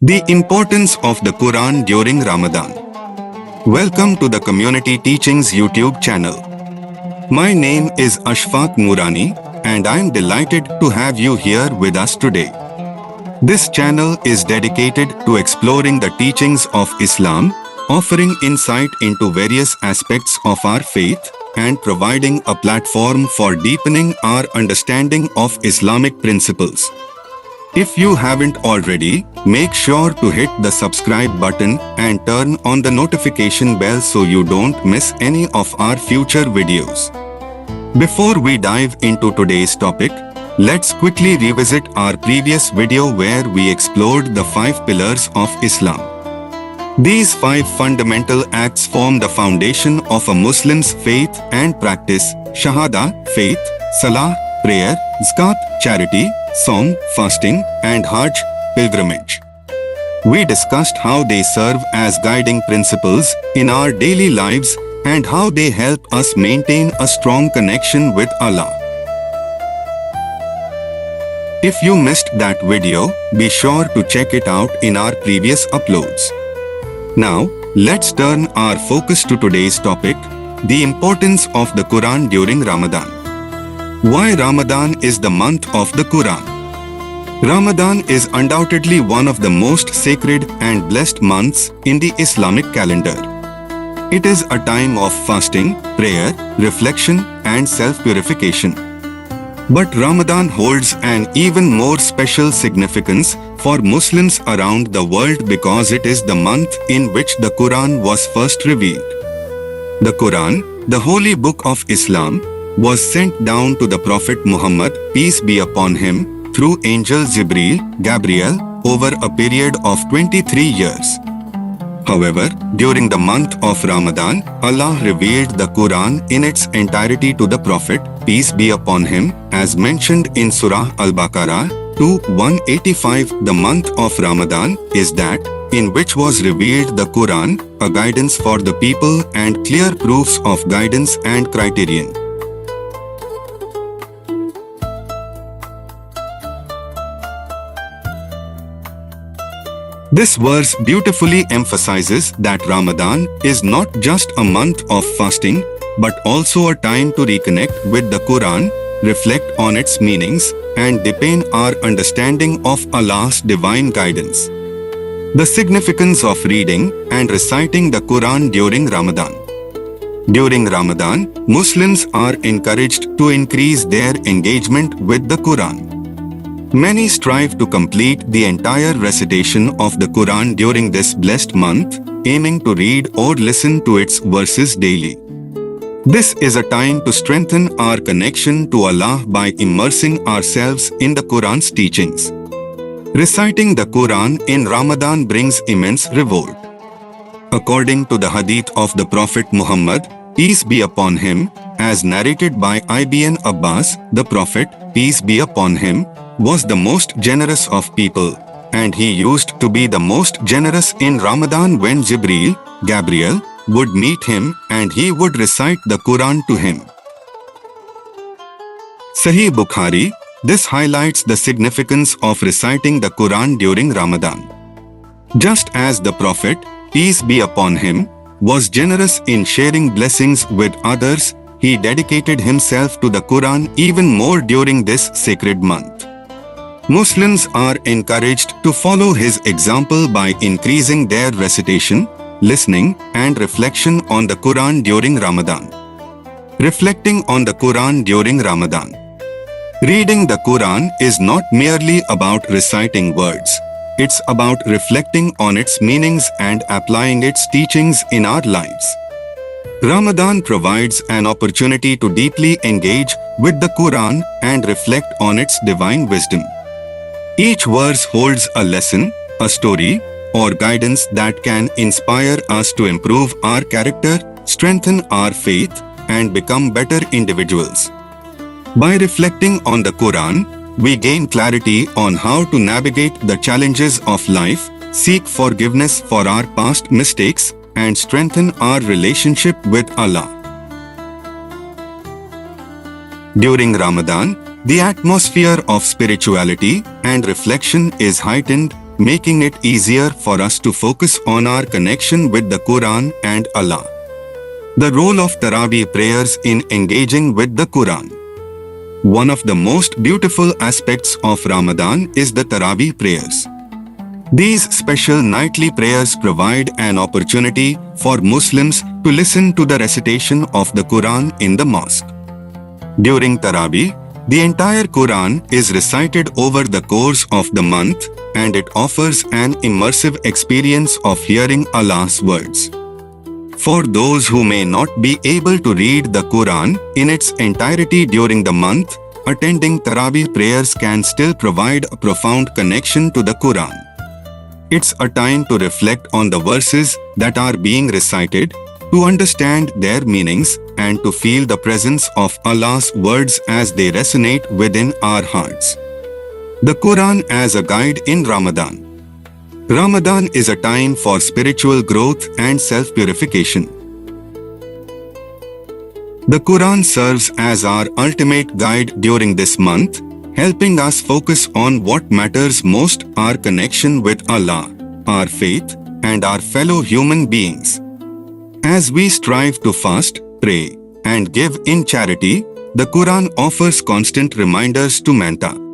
The importance of the Quran during Ramadan. Welcome to the Community Teachings YouTube channel. My name is Ashfaq Noorani and I am delighted to have you here with us today. This channel is dedicated to exploring the teachings of Islam, offering insight into various aspects of our faith, and providing a platform for deepening our understanding of Islamic principles. If you haven't already, make sure to hit the subscribe button and turn on the notification bell so you don't miss any of our future videos. Before we dive into today's topic, let's quickly revisit our previous video where we explored the 5 pillars of Islam. These 5 fundamental acts form the foundation of a Muslim's faith and practice: Shahada, faith; Salah, prayer; Zakat, charity; Sawm, fasting; and Hajj, pilgrimage. We discussed how they serve as guiding principles in our daily lives and how they help us maintain a strong connection with Allah. If you missed that video, be sure to check it out in our previous uploads. Now, let's turn our focus to today's topic: the importance of the Quran during Ramadan. Why Ramadan is the month of the Quran? Ramadan is undoubtedly one of the most sacred and blessed months in the Islamic calendar. It is a time of fasting, prayer, reflection, and self-purification. But Ramadan holds an even more special significance for Muslims around the world because it is the month in which the Quran was first revealed. The Quran, the holy book of Islam, was sent down to the Prophet Muhammad, peace be upon him, through angel Gabriel, over a period of 23 years. However, during the month of Ramadan, Allah revealed the Quran in its entirety to the Prophet, peace be upon him, as mentioned in Surah Al-Baqarah 2:185. The month of Ramadan is that in which was revealed the Quran, a guidance for the people and clear proofs of guidance and criterion. This verse beautifully emphasizes that Ramadan is not just a month of fasting, but also a time to reconnect with the Quran, reflect on its meanings, and deepen our understanding of Allah's divine guidance. The significance of reading and reciting the Quran during Ramadan. During Ramadan, Muslims are encouraged to increase their engagement with the Quran. Many strive to complete the entire recitation of the Quran during this blessed month, aiming to read or listen to its verses daily. This is a time to strengthen our connection to Allah by immersing ourselves in the Quran's teachings. Reciting the Quran in Ramadan brings immense reward. According to the hadith of the Prophet Muhammad, peace be upon him, as narrated by Ibn Abbas, the Prophet, peace be upon him, was the most generous of people, and he used to be the most generous in Ramadan when Gabriel, would meet him and he would recite the Quran to him. Sahih Bukhari, this highlights the significance of reciting the Quran during Ramadan. Just as the Prophet, peace be upon him, was generous in sharing blessings with others, he dedicated himself to the Quran even more during this sacred month. Muslims are encouraged to follow his example by increasing their recitation, listening, and reflection on the Quran during Ramadan. Reflecting on the Quran during Ramadan. Reading the Quran is not merely about reciting words. It's about reflecting on its meanings and applying its teachings in our lives. Ramadan provides an opportunity to deeply engage with the Quran and reflect on its divine wisdom. Each verse holds a lesson, a story, or guidance that can inspire us to improve our character, strengthen our faith, and become better individuals. By reflecting on the Quran, we gain clarity on how to navigate the challenges of life, seek forgiveness for our past mistakes, and strengthen our relationship with Allah. During Ramadan, the atmosphere of spirituality and reflection is heightened, making it easier for us to focus on our connection with the Quran and Allah. The role of Taraweeh prayers in engaging with the Quran. One of the most beautiful aspects of Ramadan is the Taraweeh prayers. These special nightly prayers provide an opportunity for Muslims to listen to the recitation of the Quran in the mosque. During Taraweeh, the entire Quran is recited over the course of the month, and it offers an immersive experience of hearing Allah's words. For those who may not be able to read the Quran in its entirety during the month, attending Taraweeh prayers can still provide a profound connection to the Quran. It's a time to reflect on the verses that are being recited, to understand their meanings, and to feel the presence of Allah's words as they resonate within our hearts. The Quran as a guide in Ramadan. Ramadan is a time for spiritual growth and self-purification. The Quran serves as our ultimate guide during this month, helping us focus on what matters most: our connection with Allah, our faith, and our fellow human beings. As we strive to fast, pray, and give in charity, the Quran offers constant reminders to maintain